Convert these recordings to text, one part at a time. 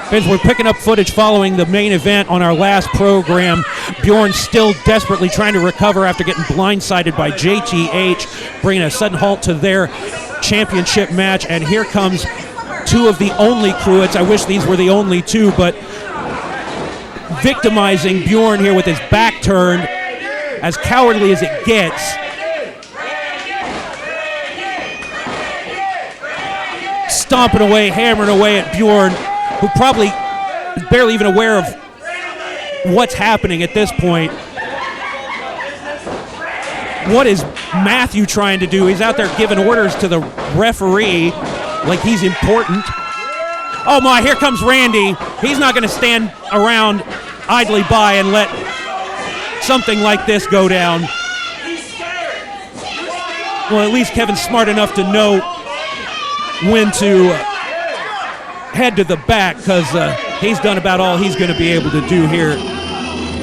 Fans, we're picking up footage following the main event on our last program. Bjorn still desperately trying to recover after getting blindsided by JTH, bringing a sudden halt to their championship match. And here comes two of the only Cruets. I wish these were the only two, but victimizing Bjorn here with his back turned, as cowardly as it gets. Stomping away, hammering away at Bjorn, who probably is barely even aware of what's happening at this point. What is Matthew trying to do? He's out there giving orders to the referee like he's important. Oh my, here comes Randy. He's not going to stand around idly by and let something like this go down. Well, at least Kevin's smart enough to know when to head to the back, because he's done about all he's going to be able to do here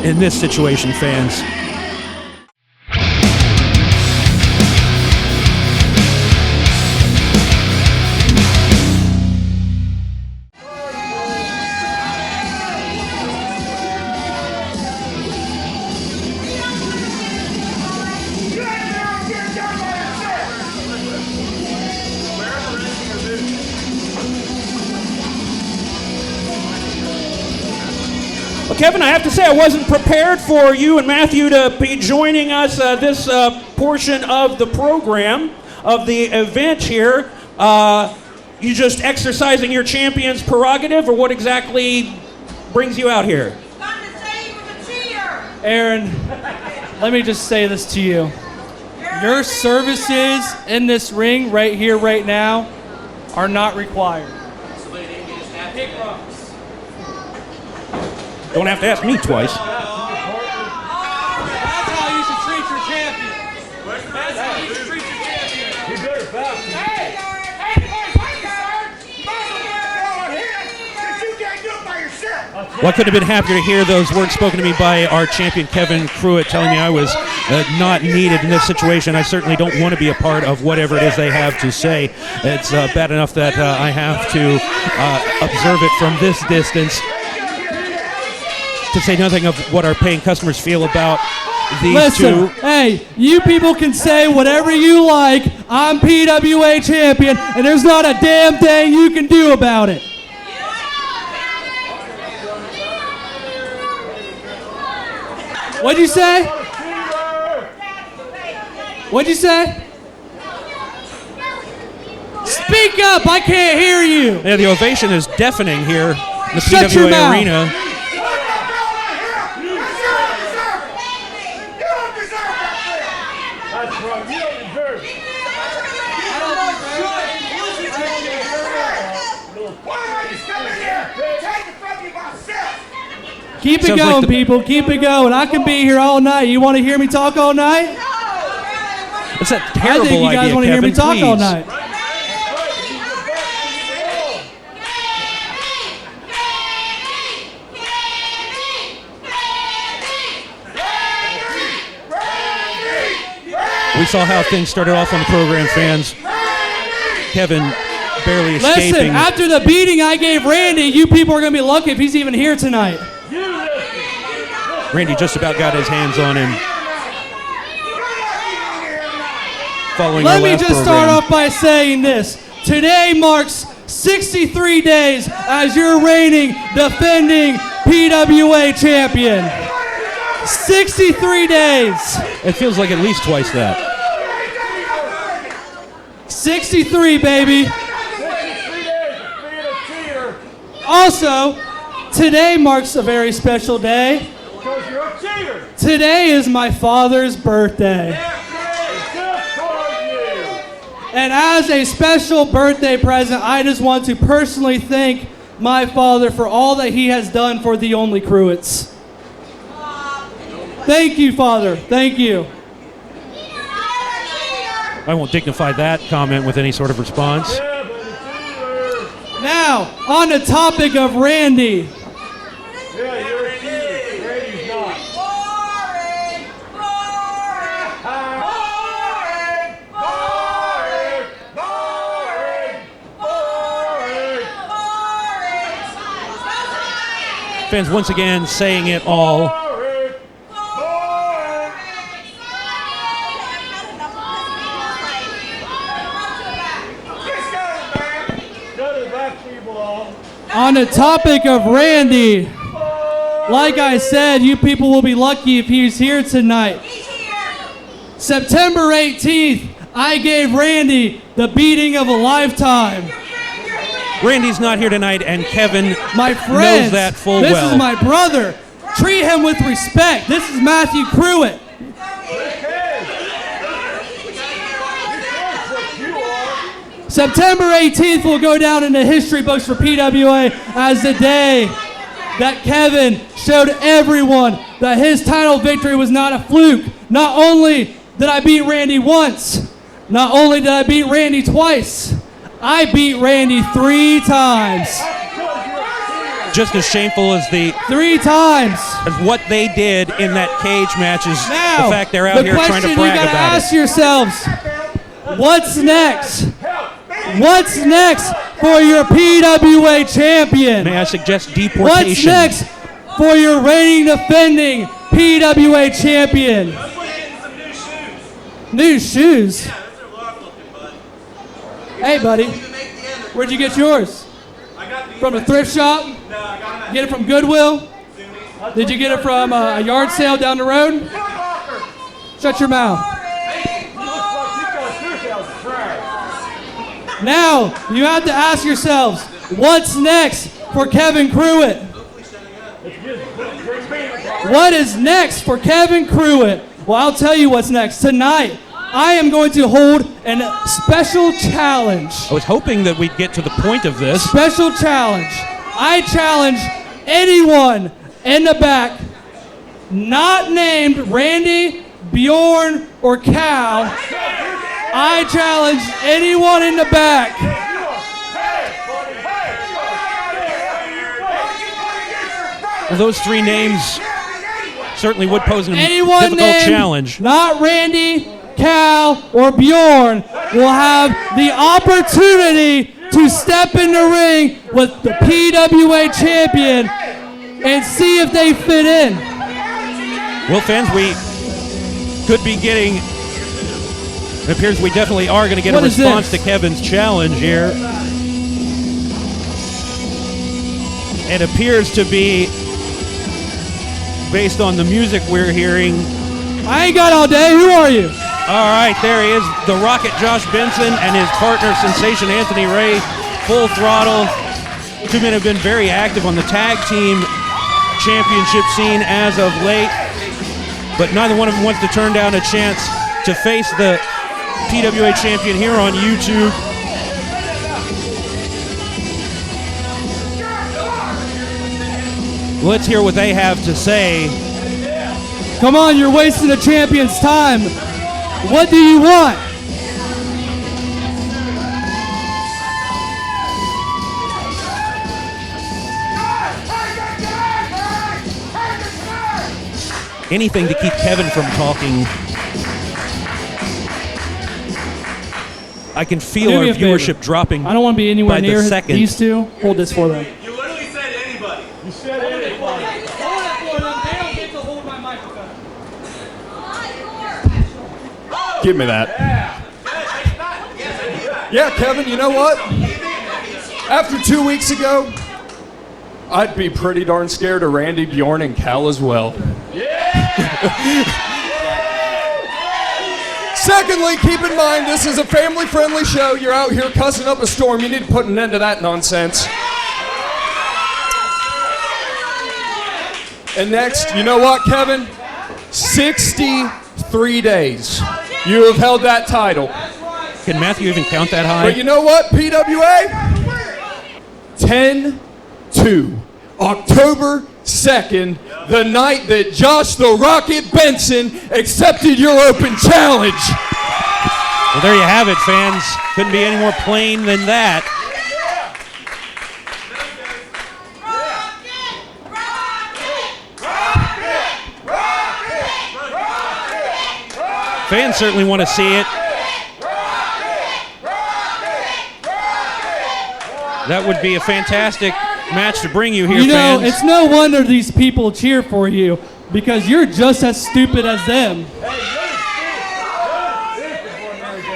in this situation, fans. Kevin, I have to say I wasn't prepared for you and Matthew to be joining us this portion of the program, of the event here. You just exercising your champion's prerogative, or what exactly brings you out here? Got to say you was a cheater. Aaron, let me just say this to you. Your services in this ring right here, right now, are not required. Pick rocks. Don't have to ask me twice. That's how you should treat your champion. That's how you should treat your champion. You better bow. Hey, you can't do it by yourself. Well, I couldn't have been happier to hear those words spoken to me by our champion, Kevin Cruett, telling me I was not needed in this situation. I certainly don't want to be a part of whatever it is they have to say. It's bad enough that I have to observe it from this distance, to say nothing of what our paying customers feel about these two. Hey, you people can say whatever you like. I'm PWA champion, and there's not a damn thing you can do about it. What'd you say? What'd you say? Speak up, I can't hear you. Yeah, the ovation is deafening here in the Shut your PWA mouth. arena. Keep it Sounds going, like people. Keep it going. I can be here all night. You want to hear me talk all night? It's a terrible I think you guys idea, want to hear me Kevin, talk all please. night. We saw how things started off on the program, fans. Kevin barely escaping. Listen, after the beating I gave Randy, you people are going to be lucky if he's even here tonight. Randy just about got his hands on him. Following Let our me last just start off by saying this. Today marks 63 days as your reigning, defending PWA champion. 63 days. It feels like at least twice that. 63, baby. Also, today marks a very special day. Because you're a cheater. Today is my father's birthday. And as a special birthday present, I just want to personally thank my father for all that he has done for the only Cruets. Thank you, Father. Thank you. I won't dignify that comment with any sort of response. Now, on the topic of Randy. Yeah, you're a cheater. Randy's not. Boring! Boring! Boring! Boring! Boring! fans once again saying it all. On the topic of Randy, like I said, you people will be lucky if he's here tonight. September 18th, I gave Randy the beating of a lifetime. Randy's not here tonight, and Kevin My friends, knows that full this well. is my brother. Treat him with respect. This is Matthew Cruett. September 18th will go down in the history books for PWA as the day that Kevin showed everyone that his title victory was not a fluke. Not only did I beat Randy once, not only did I beat Randy twice, I beat Randy 3 times. Just as shameful as 3 times. as what they did in that cage match is Now, the fact they're out here trying to the question you brag gotta about ask it. yourselves, what's next? What's next for your PWA champion? May I suggest What's deportation? next for your reigning defending PWA champion? New shoes? Hey, buddy. Where'd you get yours? From a thrift shop? Get it from Goodwill? Did you get it from a yard sale down the road? Shut your mouth. Now, you have to ask yourselves, what's next for Kevin Cruett? What is next for Kevin Cruett? Well, I'll tell you what's next. Tonight, I am going to hold a special challenge. I was hoping that we'd get to the point of this. Special challenge. I challenge anyone in the back not named Randy, Bjorn, or Cal. I challenge anyone in the back. Well, those 3 names certainly would pose a Anyone difficult named challenge. not Randy, Cal, or Bjorn will have the opportunity to step in the ring with the PWA champion and see if they fit in. Well, fans, we could be getting... It appears we definitely are going to get What a is response this? to Kevin's challenge here. It appears to be, based on the music we're hearing. I ain't got all day. Who are you? All right, there he is, the Rocket Josh Benson and his partner Sensation Anthony Ray, full throttle. The 2 men have been very active on the tag team championship scene as of late, but neither one of them wants to turn down a chance to face the PWA champion here on YouTube. Let's hear what they have to say. Come on, you're wasting the champion's time. What do you want? Anything to keep Kevin from talking. I can feel Do our me a favor. viewership dropping. I don't want to be anywhere by the near second. these two. Hold this for them. You literally said anybody. You said anybody. Hold it for them. They don't get to hold my microphone. Give me that. Yeah, Kevin, you know what? After 2 weeks ago, I'd be pretty darn scared of Randy, Bjorn, and Cal as well. Secondly, keep in mind, this is a family-friendly show. You're out here cussing up a storm. You need to put an end to that nonsense. And next, you know what, Kevin? 63 days. You have held that title. Can Matthew even count that high? But you know what, PWA? 10-2. October 2nd, the night that Josh the Rocket Benson accepted your open challenge. Well, there you have it, fans. Couldn't be any more plain than that. Fans certainly want to see it. That would be a fantastic match to bring you here, You know, fans. it's no wonder these people cheer for you because you're just as stupid as them.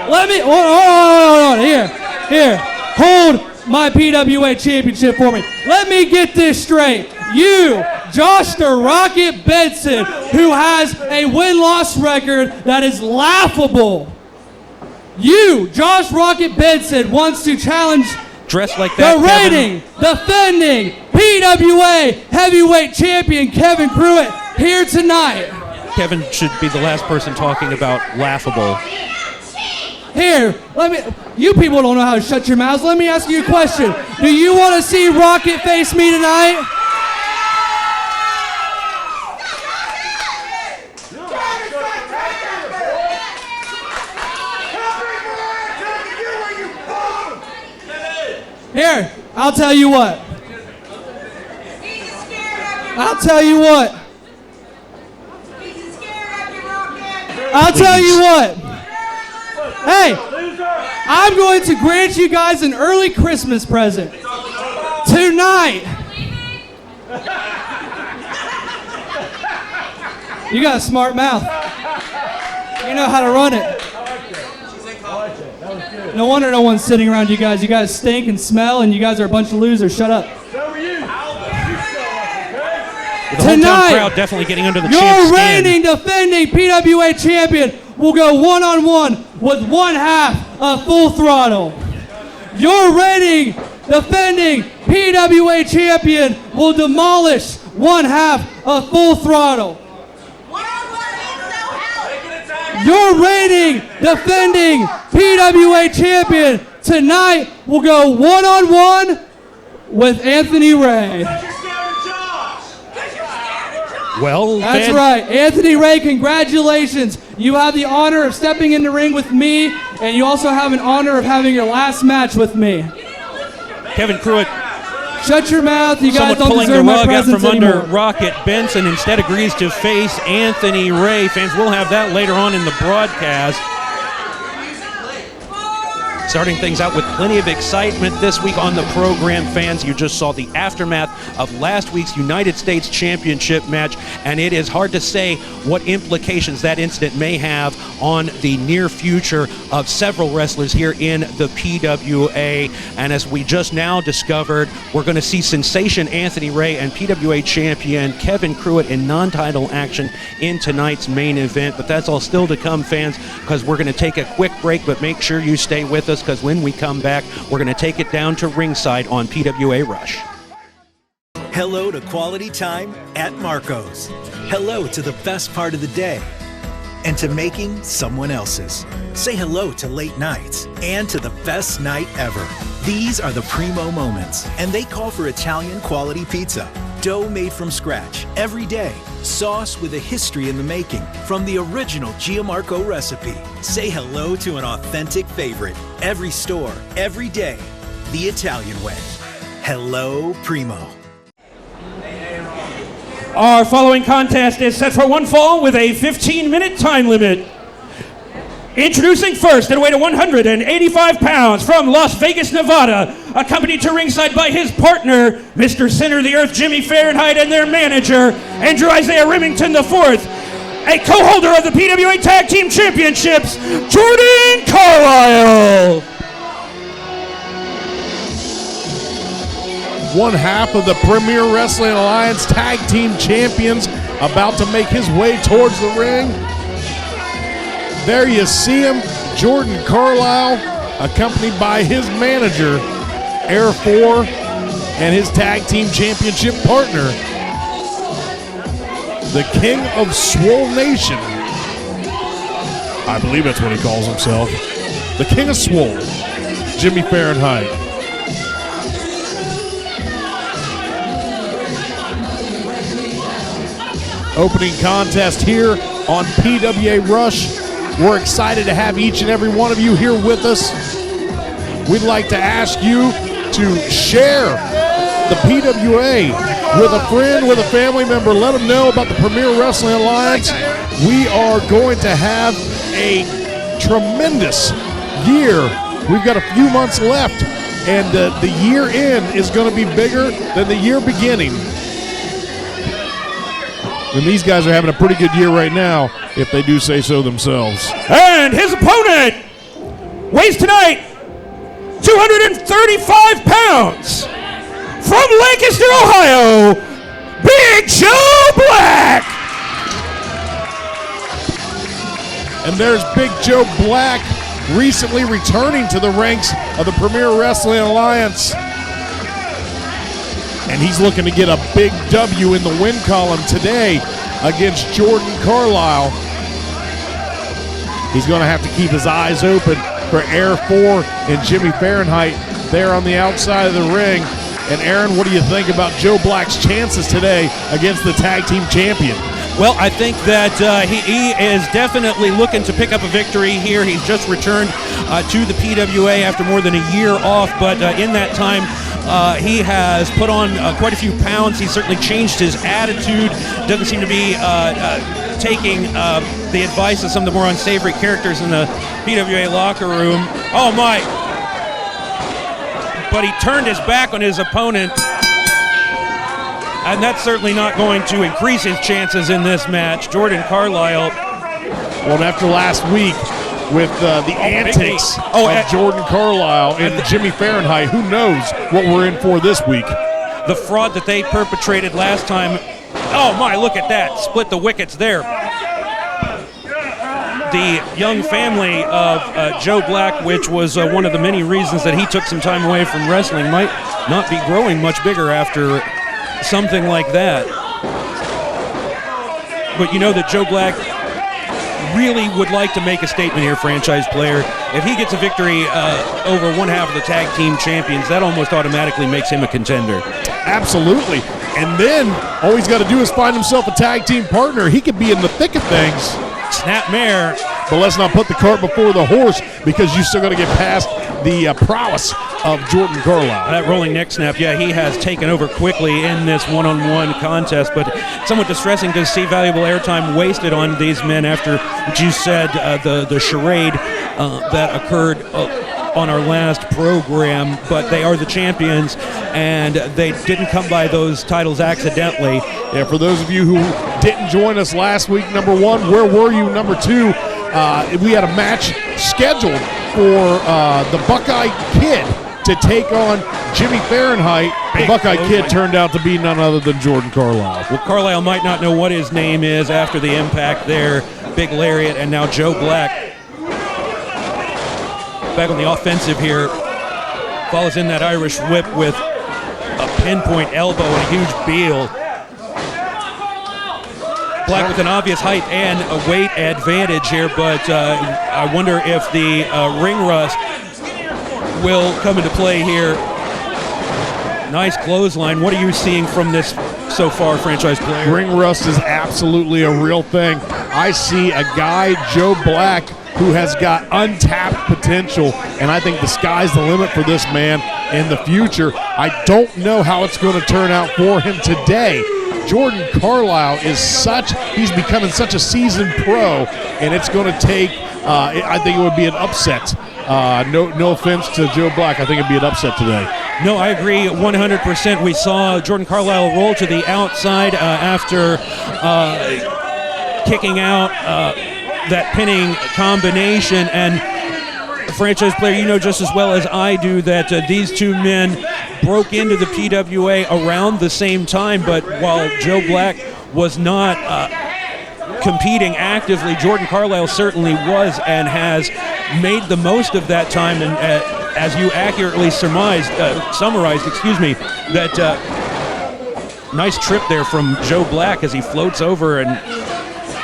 Let me, hold on, here, hold my PWA championship for me. Let me get this straight. You, Josh the Rocket Benson, who has a win-loss record that is laughable. You, Josh Rocket Benson, wants to challenge Dressed like that, the reigning, defending PWA heavyweight champion Kevin Cruett here tonight. Kevin should be the last person talking about laughable. Here, you people don't know how to shut your mouths. Let me ask you a question. Do you want to see Rocket face me tonight? Here, I'll tell you what. I'll tell you what. I'll tell you what. Hey, I'm going to grant you guys an early Christmas present. Tonight. You got a smart mouth. You know how to run it. No wonder no one's sitting around you guys. You guys stink and smell, and you guys are a bunch of losers. Shut up. The hometown crowd definitely getting under the champ's Your skin. reigning, defending PWA champion will go one-on-one with one half of Full Throttle. Your reigning, defending PWA champion will demolish one half of Full Throttle. Your reigning, defending PWA champion tonight will go one-on-one with Anthony Ray. Well, That's fans, right. Anthony Ray, congratulations. You have the honor of stepping in the ring with me, and you also have an honor of having your last match with me. Kevin Cruett, Shut your mouth. You guys someone don't pulling the deserve my rug out presence from under anymore. Rocket Benson, instead agrees to face Anthony Ray. Fans, we'll have that later on in the broadcast. Starting things out with plenty of excitement this week on the program, fans. You just saw the aftermath of last week's United States Championship match, and it is hard to say what implications that incident may have on the near future of several wrestlers here in the PWA. And as we just now discovered, we're going to see sensation Anthony Ray and PWA champion Kevin Cruett in non-title action in tonight's main event. But that's all still to come, fans, because we're going to take a quick break, but make sure you stay with us, because when we come back, we're going to take it down to ringside on PWA Rush. Hello to quality time at Marco's. Hello to the best part of the day and to making someone else's. Say hello to late nights and to the best night ever. These are the primo moments, and they call for Italian quality pizza. Dough made from scratch every day. Sauce with a history in the making from the original Gianmarco recipe. Say hello to an authentic favorite. Every store, every day, the Italian way. Hello, Primo. Our following contest is set for one fall with a 15-minute time limit. Introducing first at a weight of 185 pounds from Las Vegas, Nevada, accompanied to ringside by his partner, Mr. Center of the Earth Jimmy Fahrenheit, and their manager, Andrew Isaiah Remington IV, a co-holder of the PWA Tag Team Championships, Jordan Carlisle. One half of the Premier Wrestling Alliance Tag Team Champions about to make his way towards the ring. There you see him, Jordan Carlisle, accompanied by his manager, Air 4, and his Tag Team Championship partner, the King of Swole Nation. I believe that's what he calls himself. The King of Swole, Jimmy Fahrenheit. Opening contest here on PWA Rush. We're excited to have each and every one of you here with us. We'd like to ask you to share the PWA with a friend, with a family member. Let them know about the Premier Wrestling Alliance. We are going to have a tremendous year. We've got a few months left and the year end is going to be bigger than the year beginning. And these guys are having a pretty good year right now, if they do say so themselves. And his opponent weighs tonight 235 pounds from Lancaster, Ohio, Big Joe Black. And there's Big Joe Black, recently returning to the ranks of the Premier Wrestling Alliance. And he's looking to get a big W in the win column today against Jordan Carlisle. He's going to have to keep his eyes open for Air 4 and Jimmy Fahrenheit there on the outside of the ring. And Aaron, what do you think about Joe Black's chances today against the tag team champion? Well, I think that he is definitely looking to pick up a victory here. He's just returned to the PWA after more than a year off, but in that time, he has put on quite a few pounds. He's certainly changed his attitude. Doesn't seem to be taking the advice of some of the more unsavory characters in the PWA locker room. Oh, my. But he turned his back on his opponent, and that's certainly not going to increase his chances in this match. Jordan Carlisle. Well, after last week with the antics of Jordan Carlisle and Jimmy Fahrenheit, who knows what we're in for this week. The fraud that they perpetrated last time. Oh, my, look at that. Split the wickets there. The young family of Joe Black, which was one of the many reasons that he took some time away from wrestling, might not be growing much bigger after something like that. But you know that Joe Black really would like to make a statement here, franchise player. If he gets a victory over one half of the tag team champions, that almost automatically makes him a contender. Absolutely. And then all he's got to do is find himself a tag team partner. He could be in the thick of things. Snapmare. But let's not put the cart before the horse, because you still got to get past the prowess of Jordan Carlisle. That rolling neck snap, yeah, he has taken over quickly in this one-on-one contest, but somewhat distressing to see valuable airtime wasted on these men after, what you said, the charade that occurred on our last program. But they are the champions, and they didn't come by those titles accidentally. Yeah, for those of you who didn't join us last week, number one, where were you? Number two, we had a match scheduled for the Buckeye Kid to take on Jimmy Fahrenheit. The Buckeye Kid turned out to be none other than Jordan Carlisle. Well, Carlisle might not know what his name is after the impact there. Big lariat, and now Joe Black back on the offensive here. Follows in that Irish whip with a pinpoint elbow and a huge heel. Black with an obvious height and a weight advantage here, but I wonder if the ring rust will come into play here. Nice clothesline. What are you seeing from this so far, franchise player? Ring rust is absolutely a real thing. I see a guy, Joe Black, who has got untapped potential, and I think the sky's the limit for this man in the future. I don't know how it's going to turn out for him today. Jordan Carlisle he's becoming such a seasoned pro, and it's going to take, I think it would be an upset. No offense to Joe Black, I think it'd be an upset today. No, I agree 100%. We saw Jordan Carlisle roll to the outside after kicking out that pinning combination, and franchise player, you know just as well as I do that these two men broke into the PWA around the same time, but while Joe Black was not competing actively, Jordan Carlisle certainly was, and has made the most of that time, and as you accurately summarized, that nice trip there from Joe Black as he floats over and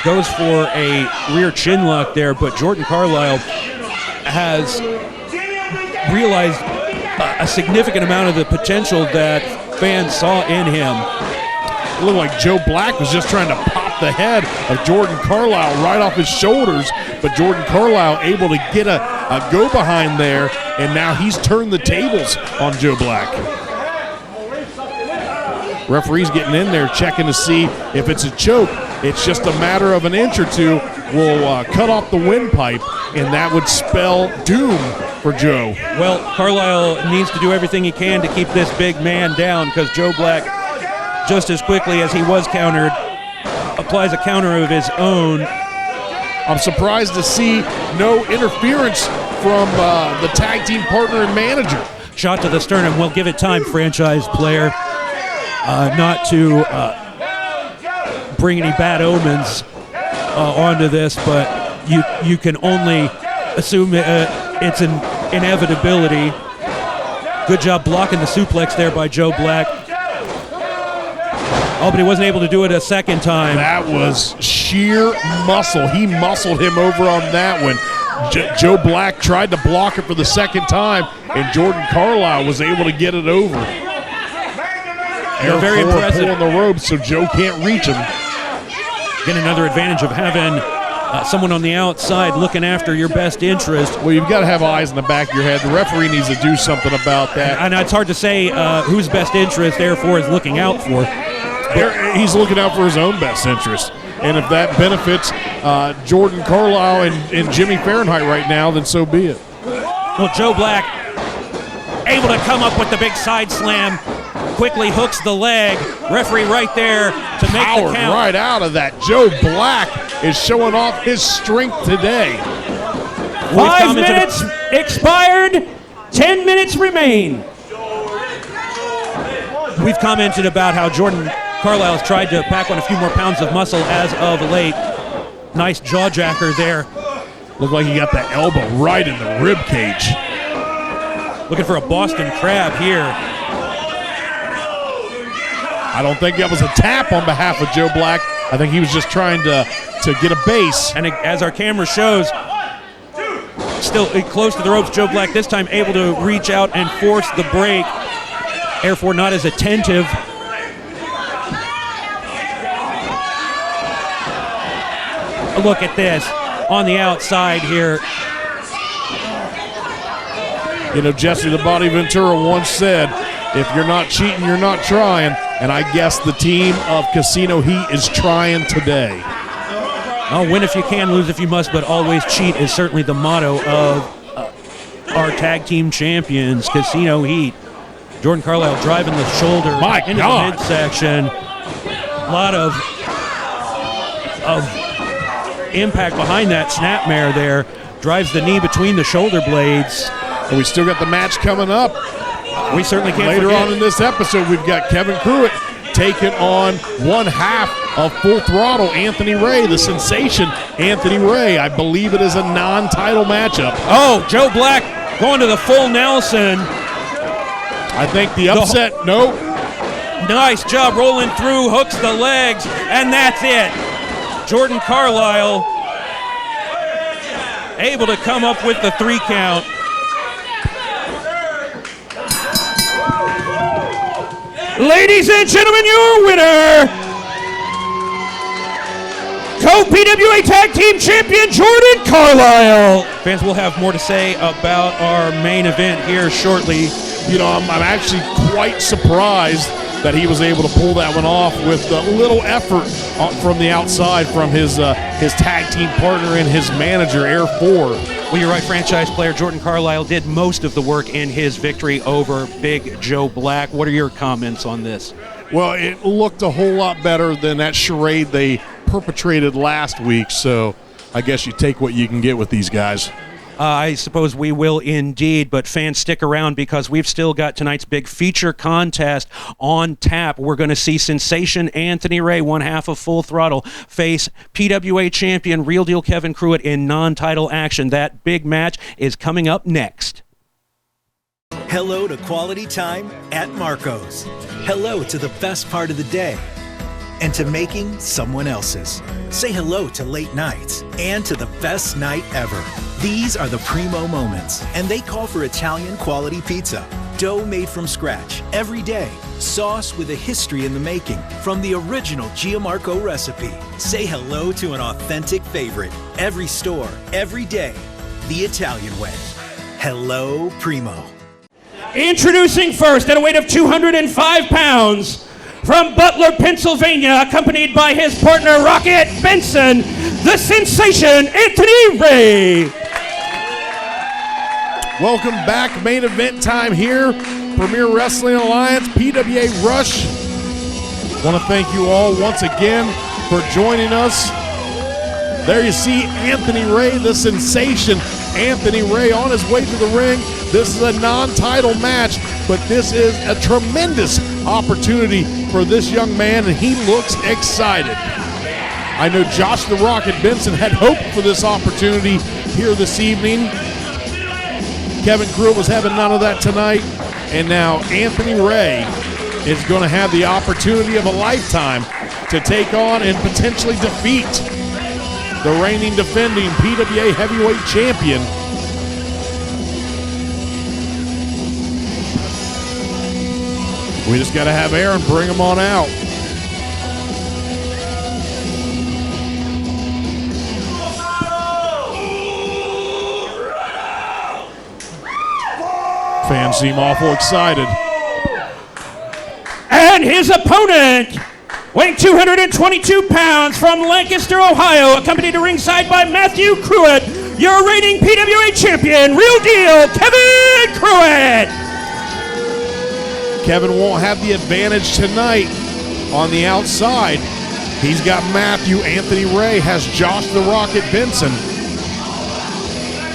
goes for a rear chin lock there, but Jordan Carlisle has realized a significant amount of the potential that fans saw in him. It looked like Joe Black was just trying to pop the head of Jordan Carlisle right off his shoulders, but Jordan Carlisle able to get a go-behind there, and now he's turned the tables on Joe Black. Referee's getting in there, checking to see if it's a choke. It's just a matter of an inch or two. Will cut off the windpipe, and that would spell doom for Joe. Well, Carlisle needs to do everything he can to keep this big man down, because Joe Black, just as quickly as he was countered, applies a counter of his own. I'm surprised to see no interference from the tag team partner and manager. Shot to the sternum. We'll give it time, franchise player, not to bring any bad omens onto this, but you can only assume it's an inevitability. Good job blocking the suplex there by Joe Black. Oh, but he wasn't able to do it a second time. That was sheer muscle. He muscled him over on that one. Joe Black tried to block it for the second time, and Jordan Carlisle was able to get it over. They're very impressive. Pulling the ropes so Joe can't reach him. Get another advantage of having someone on the outside looking after your best interest. Well, you've got to have eyes in the back of your head. The referee needs to do something about that. And it's hard to say whose best interest, therefore, is looking out for. He's looking out for his own best interest. And if that benefits Jordan Carlisle and Jimmy Fahrenheit right now, then so be it. Well, Joe Black able to come up with the big side slam, quickly hooks the leg. Referee right there to make Powered the count. right out of that. Joe Black is showing off his strength today. 5 minutes expired, 10 minutes remain. We've commented about how Jordan Carlisle's tried to pack on a few more pounds of muscle as of late. Nice jaw jacker there. Looked like he got the elbow right in the rib cage. Looking for a Boston Crab here. I don't think that was a tap on behalf of Joe Black. I think he was just trying to get a base. And as our camera shows, still close to the ropes, Joe Black this time able to reach out and force the break. Therefore not as attentive. Look at this on the outside here. You know, Jesse the Body Ventura once said, if you're not cheating, you're not trying. And I guess the team of Casino Heat is trying today. Oh, win if you can, lose if you must, but always cheat is certainly the motto of our tag team champions, Casino Heat. Jordan Carlisle driving the shoulder into the midsection. A lot of impact behind that snapmare there. Drives the knee between the shoulder blades. And we still got the match coming up. We certainly can't Later forget. on in this episode, we've got Kevin Cruett taking on one half of Full Throttle, Anthony Ray, the sensation Anthony Ray. I believe it is a non-title matchup. Oh, Joe Black going to the full Nelson. I think the upset, no. Nice job rolling through, hooks the legs, and that's it. Jordan Carlisle able to come up with the 3 count. Ladies and gentlemen, your winner, co-PWA Tag Team Champion Jordan Carlisle. Fans will have more to say about our main event here shortly. You know, I'm actually quite surprised that he was able to pull that one off with a little effort from the outside from his tag team partner and his manager, Air 4. Well, you're right, franchise player Jordan Carlisle did most of the work in his victory over Big Joe Black. What are your comments on this? Well, it looked a whole lot better than that charade they perpetrated last week, so I guess you take what you can get with these guys. I suppose we will indeed, but fans, stick around because we've still got tonight's big feature contest on tap. We're going to see Sensation Anthony Ray, one half of Full Throttle, face PWA champion Real Deal Kevin Cruett in non-title action. That big match is coming up next. Hello to quality time at Marco's. Hello to the best part of the day. And to making someone else's. Say hello to late nights and to the best night ever. These are the primo moments, and they call for Italian quality pizza. Dough made from scratch every day. Sauce with a history in the making from the original Gianmarco recipe. Say hello to an authentic favorite. Every store, every day. The Italian way. Hello, Primo. Introducing first, at a weight of 205 pounds, from Butler, Pennsylvania, accompanied by his partner Rocket Benson, the sensation Anthony Ray. Welcome back. Main event time here. Premier Wrestling Alliance, PWA Rush. Want to thank you all once again for joining us. There you see Anthony Ray, the sensation. Anthony Ray on his way to the ring. This is a non-title match, but this is a tremendous opportunity for this young man, and he looks excited. I know Josh the Rocket Benson had hoped for this opportunity here this evening. Kevin Cruett was having none of that tonight, and now Anthony Ray is going to have the opportunity of a lifetime to take on and potentially defeat the reigning defending PWA Heavyweight Champion. We just got to have Aaron bring him on out. Fans seem awful excited. And his opponent, weighing 222 pounds from Lancaster, Ohio, accompanied to ringside by Matthew Cruett, your reigning PWA champion, real deal, Kevin Cruett. Kevin won't have the advantage tonight on the outside. He's got Matthew. Anthony Ray has Josh the Rocket Benson.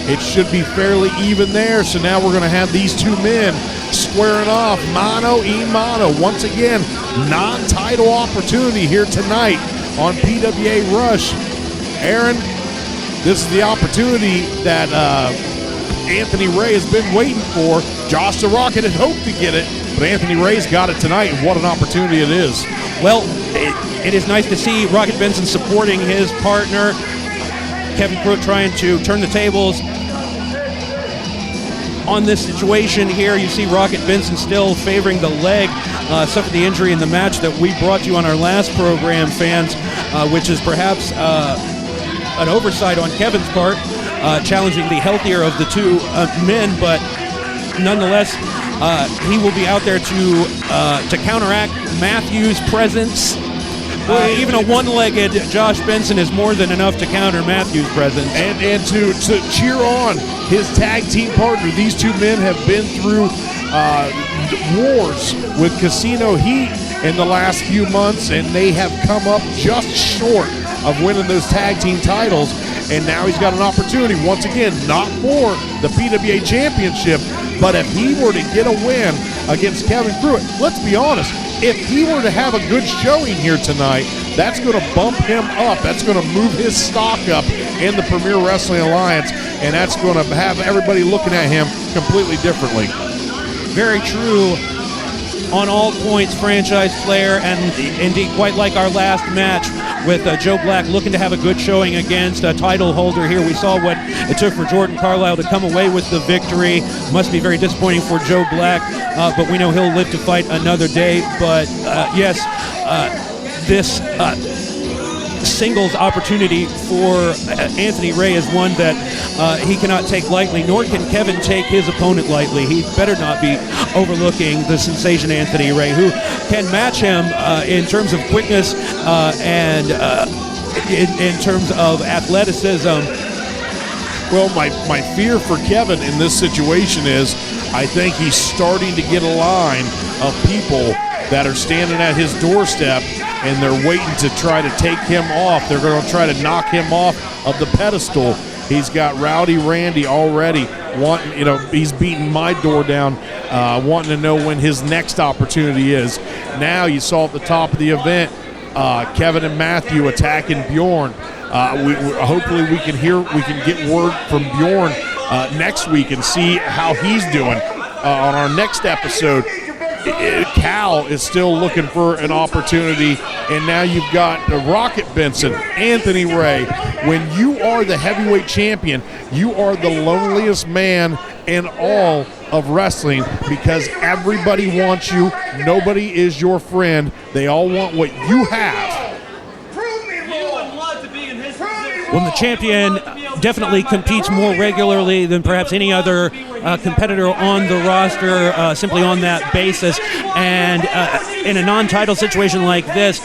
It should be fairly even there, so now we're going to have these two men squaring off mano a mano. Once again, non-title opportunity here tonight on PWA Rush. Aaron, this is the opportunity that Anthony Ray has been waiting for. Josh the Rocket had hoped to get it, but Anthony Ray's got it tonight, and what an opportunity it is. Well, it is nice to see Rocket Benson supporting his partner. Kevin Cruett trying to turn the tables on this situation here. You see Rocket Benson still favoring the leg, suffered the injury in the match that we brought you on our last program, fans, which is perhaps an oversight on Kevin's part, challenging the healthier of the two men, but nonetheless, he will be out there to counteract Matthew's presence. Even a one-legged Josh Benson is more than enough to counter Matthew's presence. And to cheer on his tag team partner. These two men have been through wars with Casino Heat in the last few months, and they have come up just short of winning those tag team titles. And now he's got an opportunity, once again, not for the PWA Championship, but if he were to get a win against Kevin Cruett, let's be honest, if he were to have a good showing here tonight, that's going to bump him up. That's going to move his stock up in the Premier Wrestling Alliance, and that's going to have everybody looking at him completely differently. Very true on all points, franchise player, and indeed quite like our last match with Joe Black looking to have a good showing against a title holder here. We saw what it took for Jordan Carlisle to come away with the victory. Must be very disappointing for Joe Black, but we know he'll live to fight another day. But yes, this singles opportunity for Anthony Ray is one that he cannot take lightly, nor can Kevin take his opponent lightly. He better not be overlooking the sensation Anthony Ray, who can match him in terms of quickness and in terms of athleticism. Well, my fear for Kevin in this situation is I think he's starting to get a line of people that are standing at his doorstep, and they're waiting to try to take him off. They're going to try to knock him off of the pedestal. He's got Rowdy Randy already wanting, he's beating my door down, wanting to know when his next opportunity is. Now you saw at the top of the event, Kevin and Matthew attacking Bjorn. Hopefully we can get word from Bjorn next week and see how he's doing on our next episode. Cal is still looking for an opportunity, and now you've got Rocket Benson, Anthony Ray. When you are the heavyweight champion, you are the loneliest man in all of wrestling because everybody wants you. Nobody is your friend. They all want what you have. When the champion definitely competes more regularly than perhaps any other competitor on the roster, simply on that basis. And in a non-title situation like this,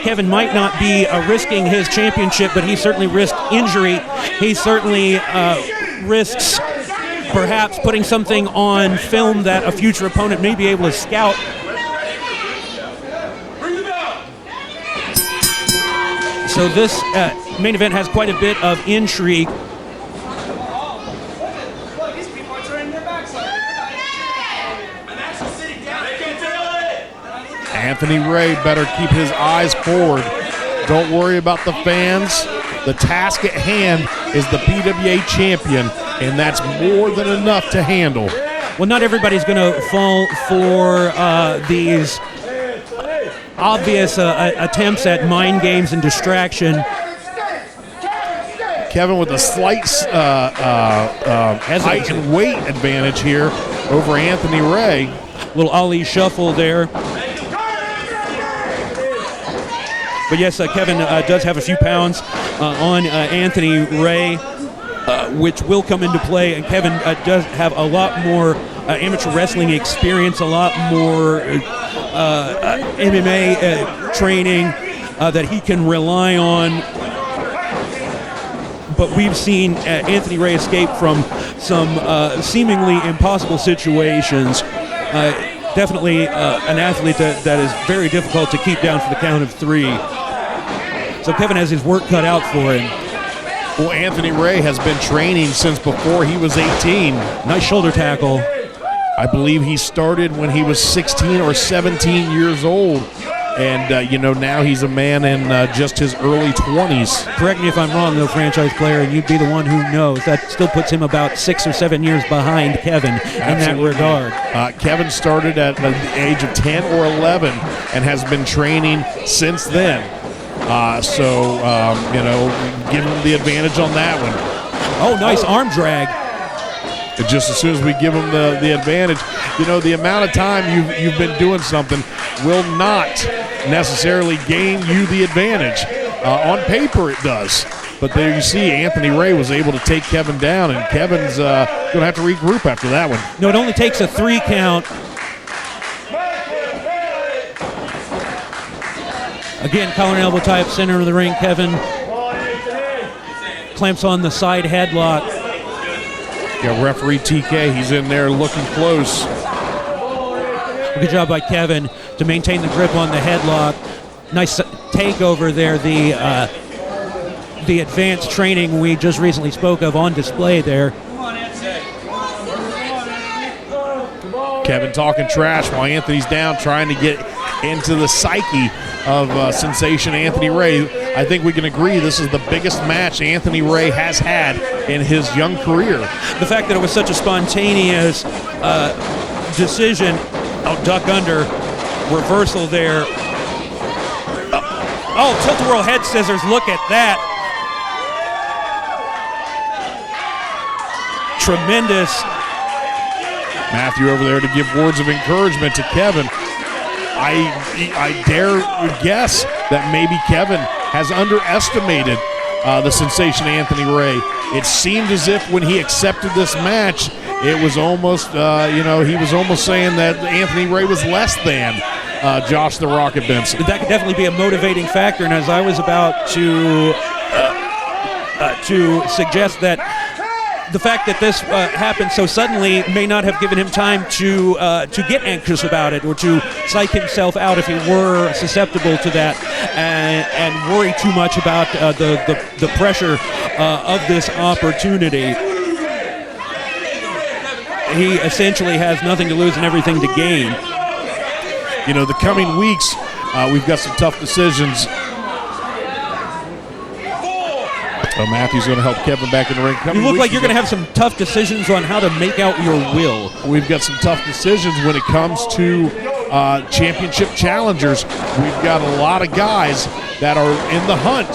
Kevin might not be risking his championship, but he certainly risked injury. He certainly risks perhaps putting something on film that a future opponent may be able to scout. So this main event has quite a bit of intrigue. Anthony Ray better keep his eyes forward. Don't worry about the fans. The task at hand is the PWA champion, and that's more than enough to handle. Well, not everybody's going to fall for these obvious attempts at mind games and distraction. Kevin with a slight height and weight advantage here over Anthony Ray. Little Ali shuffle there. But yes, Kevin does have a few pounds on Anthony Ray, which will come into play. And Kevin does have a lot more amateur wrestling experience, a lot more MMA training that he can rely on. But we've seen Anthony Ray escape from some seemingly impossible situations. Definitely an athlete that is very difficult to keep down for the count of 3. So Kevin has his work cut out for him. Well, Anthony Ray has been training since before he was 18. Nice shoulder tackle. I believe he started when he was 16 or 17 years old. And, now he's a man in just his early 20s. Correct me if I'm wrong, though, franchise player, and you'd be the one who knows. That still puts him about 6 or 7 years behind Kevin in that regard. Kevin started at the age of 10 or 11 and has been training since then. Give him the advantage on that one. Oh, nice arm drag. And just as soon as we give him the advantage, the amount of time you've been doing something will not necessarily gain you the advantage. On paper, it does. But there you see, Anthony Ray was able to take Kevin down, and Kevin's going to have to regroup after that one. No, it only takes a 3 count. Again, collar and elbow tie up center of the ring. Kevin clamps on the side headlock. Yeah, referee TK, he's in there looking close. Good job by Kevin to maintain the grip on the headlock. Nice takeover there. The advanced training we just recently spoke of on display there. Kevin talking trash while Anthony's down, trying to get into the psyche of Sensation Anthony Ray. I think we can agree this is the biggest match Anthony Ray has had in his young career. The fact that it was such a spontaneous decision, duck under, reversal there. Tilt-a-whirl head scissors, look at that. Tremendous. Matthew over there to give words of encouragement to Kevin. I dare guess that maybe Kevin has underestimated the Sensation Anthony Ray. It seemed as if when he accepted this match, it was almost, he was almost saying that Anthony Ray was less than Josh the Rocket Benson. That could definitely be a motivating factor, and as I was about to suggest that the fact that this happened so suddenly may not have given him time to get anxious about it or to psych himself out if he were susceptible to that and worry too much about the pressure of this opportunity. He essentially has nothing to lose and everything to gain. The coming weeks, we've got some tough decisions. So Matthew's going to help Kevin back in the ring. You look like you're going to have some tough decisions on how to make out your will. We've got some tough decisions when it comes to championship challengers. We've got a lot of guys that are in the hunt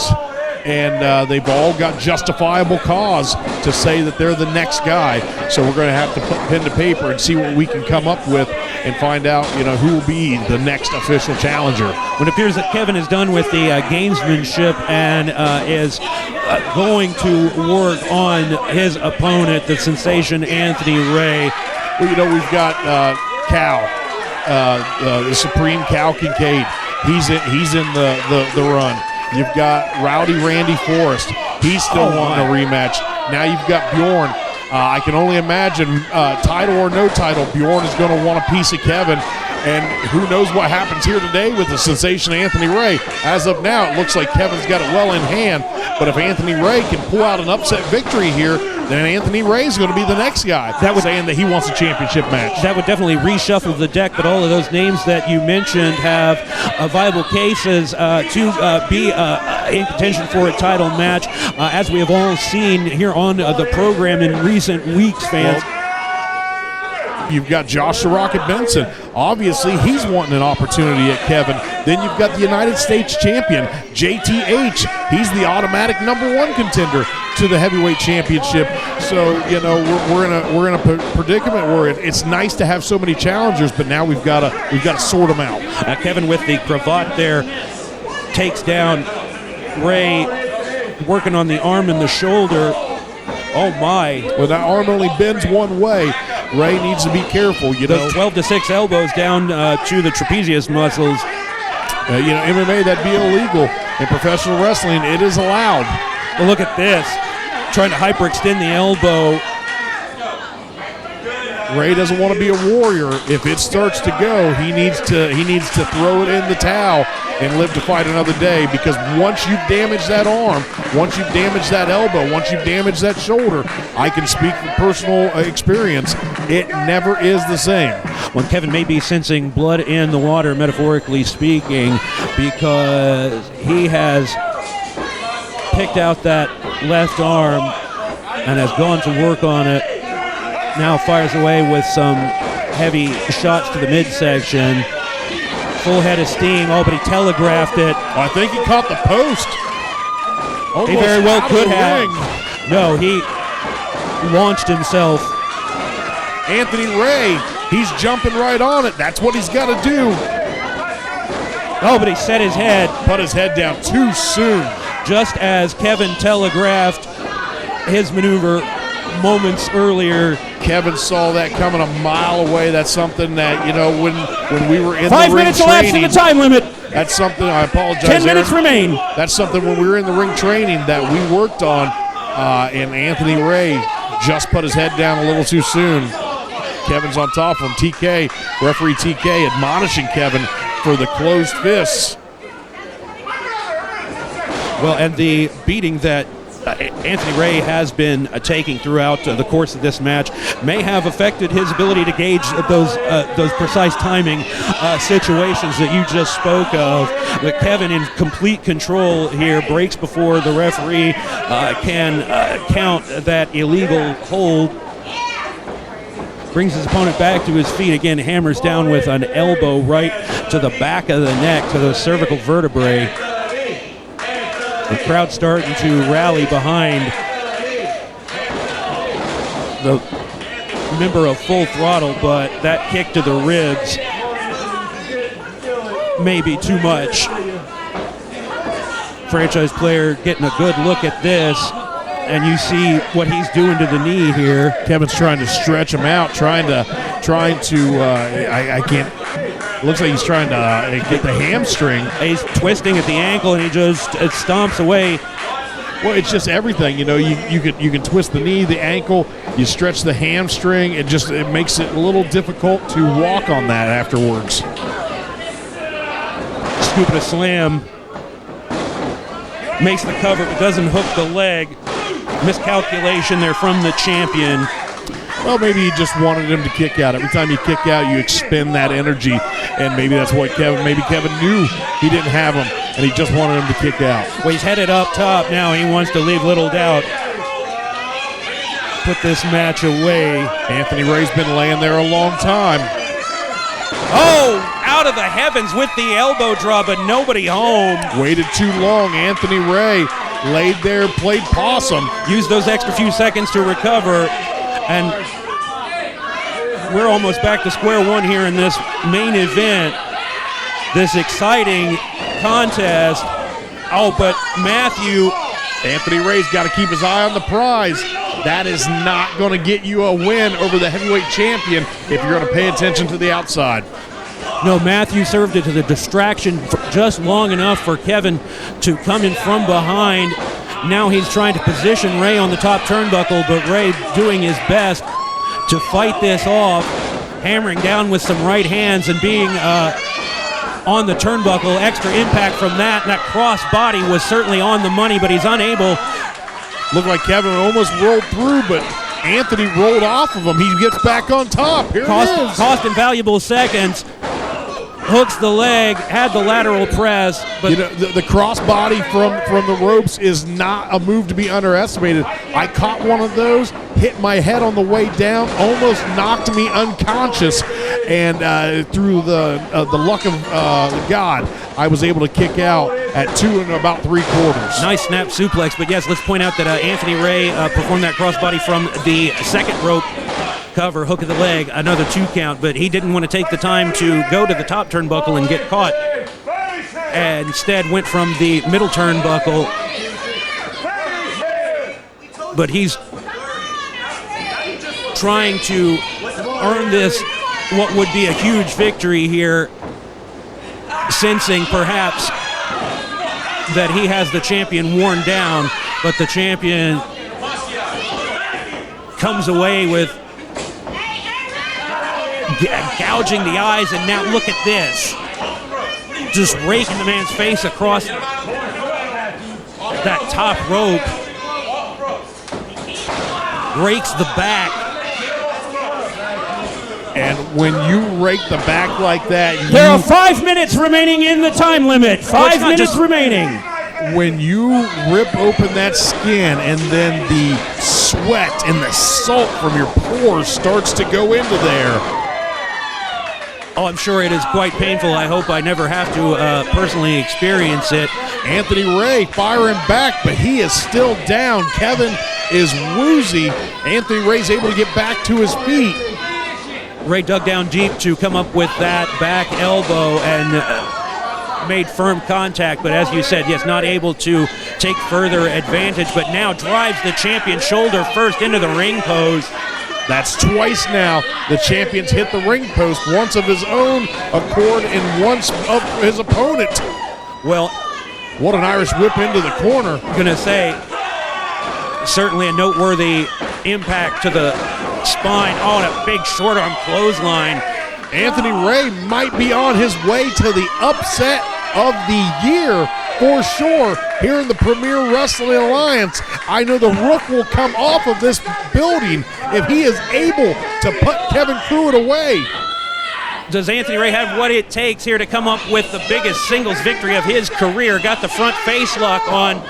and they've all got justifiable cause to say that they're the next guy. So we're going to have to put pen to paper and see what we can come up with and find out, who will be the next official challenger. When it appears that Kevin is done with the gamesmanship and is going to work on his opponent, the sensation Anthony Ray. Well, we've got Cal, the Supreme Cal Kincaid. He's in the run. You've got Rowdy Randy Forrest. He's still wanting a rematch. Now you've got Bjorn. I can only imagine, title or no title, Bjorn is going to want a piece of Kevin. And who knows what happens here today with the sensation Anthony Ray. As of now, it looks like Kevin's got it well in hand. But if Anthony Ray can pull out an upset victory here, then Anthony Ray is going to be the next guy. That was saying that he wants a championship match. That would definitely reshuffle the deck, but all of those names that you mentioned have viable cases to be in contention for a title match, as we have all seen here on the program in recent weeks, fans. You've got Josh the Rocket Benson. Obviously, he's wanting an opportunity at Kevin. Then you've got the United States champion, JTH. He's the automatic #1 contender to the heavyweight championship. So, we're in a predicament where it's nice to have so many challengers, but now we've got to sort them out. Kevin with the cravat there takes down Ray, working on the arm and the shoulder. Oh my! Well, that arm only bends one way. Ray needs to be careful, Those 12-6 elbows down to the trapezius muscles. MMA, that'd be illegal. In professional wrestling, it is allowed. Well, look at this. Trying to hyperextend the elbow. Ray doesn't want to be a warrior. If it starts to go, he needs to throw it in the towel and live to fight another day, because once you've damaged that arm, once you've damaged that elbow, once you've damaged that shoulder, I can speak from personal experience, it never is the same. When Kevin may be sensing blood in the water, metaphorically speaking, because he has picked out that left arm and has gone to work on it. Now fires away with some heavy shots to the midsection. Full head of steam. Oh, but he telegraphed it. I think he caught the post. He very well could have. No, he launched himself. Anthony Ray, he's jumping right on it. That's what he's got to do. Oh, but he set his head. Put his head down too soon. Just as Kevin telegraphed his maneuver moments earlier. Kevin saw that coming a mile away. That's something that, when we were in 5 the ring minutes elapsed in the time limit. That's something, I apologize, 10 minutes remain. That's something when we were in the ring training that we worked on, and Anthony Ray just put his head down a little too soon. Kevin's on top of him. TK, referee TK, admonishing Kevin for the closed fists. Well, and the beating that Anthony Ray has been taking throughout the course of this match may have affected his ability to gauge those precise timing situations that you just spoke of. But Kevin, in complete control here, breaks before the referee can count that illegal hold. Brings his opponent back to his feet again, hammers down with an elbow right to the back of the neck, to the cervical vertebrae. The crowd starting to rally behind the member of Full Throttle, but that kick to the ribs may be too much. Franchise player getting a good look at this, and you see what he's doing to the knee here. Kevin's trying to stretch him out, trying to. I can't. Looks like he's trying to get the hamstring. He's twisting at the ankle, and he just stomps away. Well, it's just everything. You can twist the knee, the ankle, you stretch the hamstring. It makes it a little difficult to walk on that afterwards. Scoop and a slam. Makes the cover, but doesn't hook the leg. Miscalculation there from the champion. Well, maybe he just wanted him to kick out. Every time you kick out, you expend that energy, and maybe that's what Kevin knew he didn't have him, and he just wanted him to kick out. Well, he's headed up top now. He wants to leave little doubt. Put this match away. Anthony Ray's been laying there a long time. Oh, out of the heavens with the elbow draw, but nobody home. Waited too long. Anthony Ray laid there, played possum. Used those extra few seconds to recover, and we're almost back to square one here in this main event, this exciting contest. Oh, but Matthew, Anthony Ray's got to keep his eye on the prize. That is not going to get you a win over the heavyweight champion if you're going to pay attention to the outside. no, Matthew served it as a distraction for just long enough for Kevin to come in from behind. Now he's trying to position Ray on the top turnbuckle, but Ray doing his best to fight this off, hammering down with some right hands and being on the turnbuckle. Extra impact from that. That cross body was certainly on the money, but he's unable. Looked like Kevin almost rolled through, but Anthony rolled off of him. He gets back on top. Here it is. Cost him valuable seconds. Hooks the leg, had the lateral press, but you know, the crossbody from the ropes is not a move to be underestimated. I caught one of those, hit my head on the way down, almost knocked me unconscious, and through the luck of God, I was able to kick out at 2 and about 3/4. Nice snap suplex. But yes, let's point out that Anthony Ray performed that crossbody from the second rope cover, hook of the leg, another 2 count, but he didn't want to take the time to go to the top turnbuckle and get caught, and instead went from the middle turnbuckle. But he's trying to earn this, what would be a huge victory here, sensing perhaps that he has the champion worn down, but the champion comes away with gouging the eyes, and now look at this. Just raking the man's face across that top rope. Rakes the back. And when you rake the back like that, There are 5 minutes remaining in the time limit. 5 minutes remaining. when you rip open that skin and then the sweat and the salt from your pores starts to go into there. Oh, I'm sure it is quite painful. I hope I never have to personally experience it. Anthony Ray firing back, but he is still down. Kevin is woozy. Anthony Ray's able to get back to his feet. Ray dug down deep to come up with that back elbow and made firm contact, but as you said, yes, not able to take further advantage, but now drives the champion shoulder first into the ring post. That's twice now the champion's hit the ring post, once of his own accord and once of his opponent. Well, what an Irish whip into the corner. I'm going to say, certainly a noteworthy impact to the spine. Oh, and a big short arm clothesline. Anthony Ray might be on his way to the upset of the year for sure here in the Premier Wrestling Alliance. I know the roof will come off of this building if he is able to put Kevin Cruett away. Does Anthony Ray have what it takes here to come up with the biggest singles victory of his career? Got the front face lock on,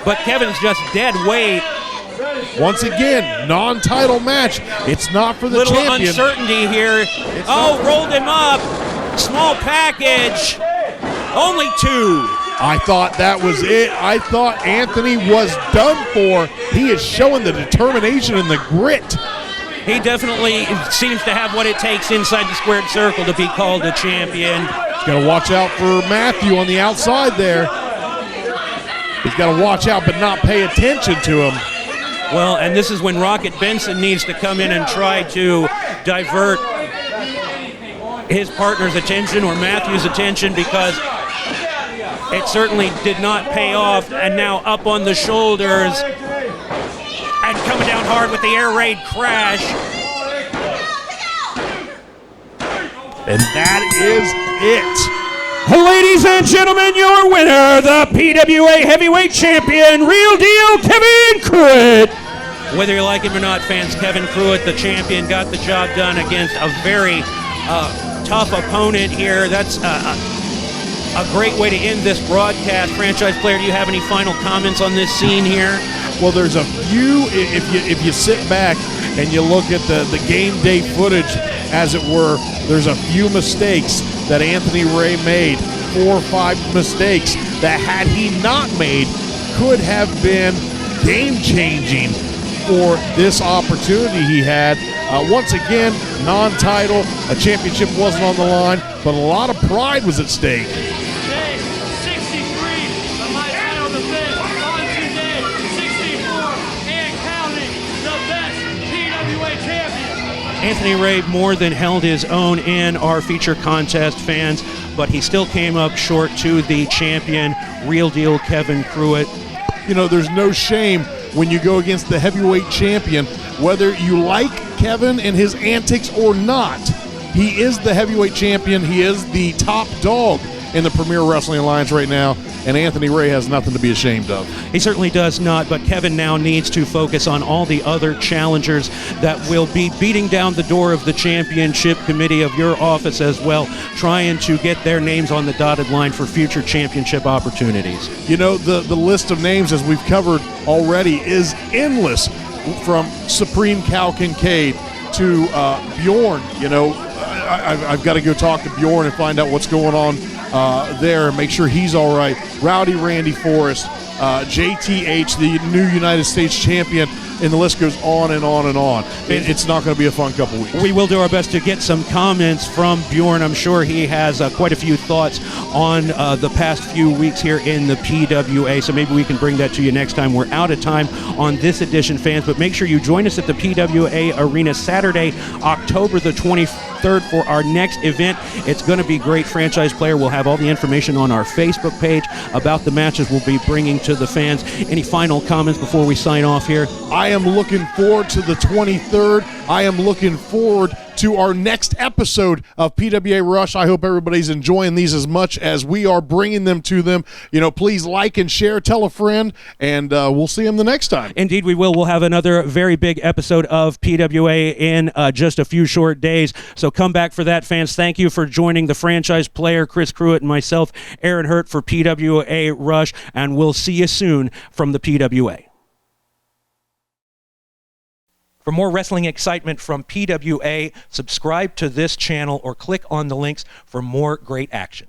but Kevin's just dead weight. Once again, non-title match. It's not for the Little champion. uncertainty here. Rolled him up. Small package. Only 2. I thought that was it. I thought Anthony was done for. He is showing the determination and the grit. He definitely seems to have what it takes inside the squared circle to be called a champion. He's got to watch out for Matthew on the outside there. He's got to watch out but not pay attention to him. Well, and this is when Rocket Benson needs to come in and try to divert his partner's attention or Matthew's attention, because it certainly did not pay off. And now up on the shoulders and coming down hard with the air raid crash. And that is it. Ladies and gentlemen, your winner, the PWA Heavyweight Champion, Real Deal Kevin Cruett. Whether you like him or not, fans, Kevin Cruett, the champion, got the job done against a very tough opponent here. That's a great way to end this broadcast. Franchise player, do you have any final comments on this scene here? Well, there's a few, if you sit back and you look at the game day footage, as it were, there's a few mistakes that Anthony Ray made, 4 or 5 mistakes that had he not made, could have been game-changing for this opportunity he had. Once again, non-title, a championship wasn't on the line, but a lot of pride was at stake. Day 63 of my title defense on today, 64 and counting, the best PWA champion. Anthony Ray more than held his own in our feature contest, fans, but he still came up short to the champion, real deal Kevin Cruett. You know, there's no shame when you go against the heavyweight champion, whether you like Kevin and his antics or not. He is the heavyweight champion. He is the top dog in the Premier Wrestling Alliance right now, and Anthony Ray has nothing to be ashamed of. He certainly does not, but Kevin now needs to focus on all the other challengers that will be beating down the door of the championship committee of your office as well, trying to get their names on the dotted line for future championship opportunities. You know, the list of names, as we've covered already, is endless, from Supreme Cal Kincaid to Bjorn. You know, I've got to go talk to Bjorn and find out what's going on there and make sure he's all right. Rowdy Randy Forrest, JTH, the new United States champion, and the list goes on and on and on. It's not going to be a fun couple weeks. We will do our best to get some comments from Bjorn. I'm sure he has quite a few thoughts on the past few weeks here in the PWA, so maybe we can bring that to you next time. We're out of time on this edition, fans, but make sure you join us at the PWA Arena Saturday, October the 23rd for our next event. It's going to be great. Franchise Player will have all the information on our Facebook page about the matches we'll be bringing to the fans. Any final comments before we sign off here? I am looking forward to the 23rd. I am looking forward to our next episode of PWA Rush. I hope everybody's enjoying these as much as we are bringing them to them. You know, please like and share, tell a friend, and we'll see them the next time. Indeed, we will. We'll have another very big episode of PWA in just a few short days. So come back for that, fans. Thank you for joining the Franchise Player, Chris Cruett, and myself, Aaron Hurt, for PWA Rush, and we'll see you soon from the PWA. For more wrestling excitement from PWA, subscribe to this channel or click on the links for more great action.